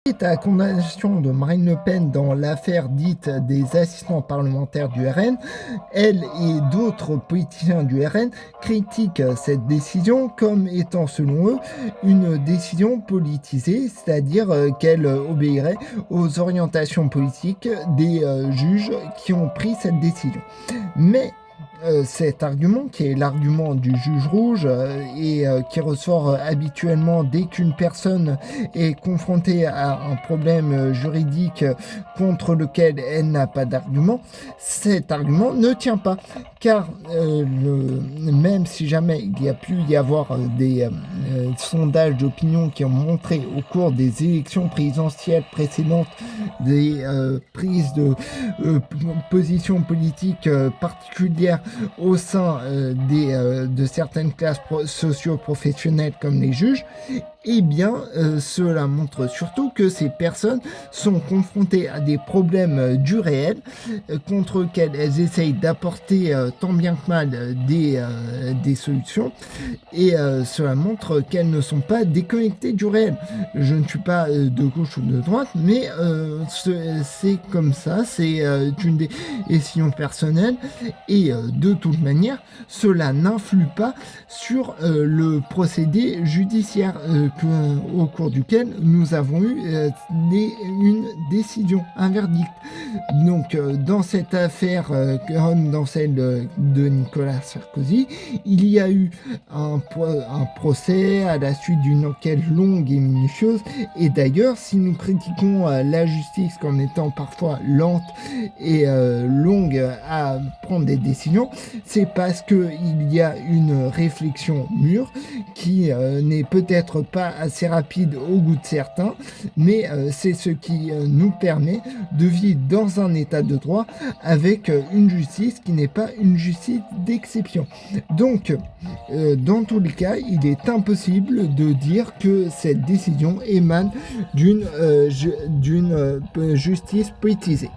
Suite à la condamnation de Marine Le Pen dans l'affaire dite des assistants parlementaires du RN, elle et d'autres politiciens du RN critiquent cette décision comme étant selon eux une décision politisée, c'est-à-dire qu'elle obéirait aux orientations politiques des juges qui ont pris cette décision. Mais cet argument, qui est l'argument du juge rouge et qui ressort habituellement dès qu'une personne est confrontée à un problème juridique contre lequel elle n'a pas d'argument, cet argument ne tient pas. Car même si jamais il y a pu y avoir des sondages d'opinion qui ont montré au cours des élections présidentielles précédentes des prises de positions politiques particulières au sein de certaines classes socio-professionnelles comme les juges, eh bien, cela montre surtout que ces personnes sont confrontées à des problèmes du réel, contre lesquels elles essayent d'apporter tant bien que mal des solutions, et cela montre qu'elles ne sont pas déconnectées du réel. Je ne suis pas de gauche ou de droite, mais c'est comme ça, c'est une décision personnelle, et de toute manière, cela n'influe pas sur le procédé judiciaire au cours duquel nous avons eu une décision, un verdict. Donc dans cette affaire, comme dans celle de Nicolas Sarkozy, il y a eu un procès à la suite d'une enquête longue et minutieuse. Et d'ailleurs, si nous critiquons la justice comme étant parfois lente et longue à prendre des décisions, c'est parce qu'il y a une réflexion mûre qui n'est peut-être pas assez rapide au goût de certains, mais c'est ce qui nous permet de vivre dans un état de droit avec une justice qui n'est pas une justice d'exception. Donc, dans tous les cas, il est impossible de dire que cette décision émane d'une justice politisée.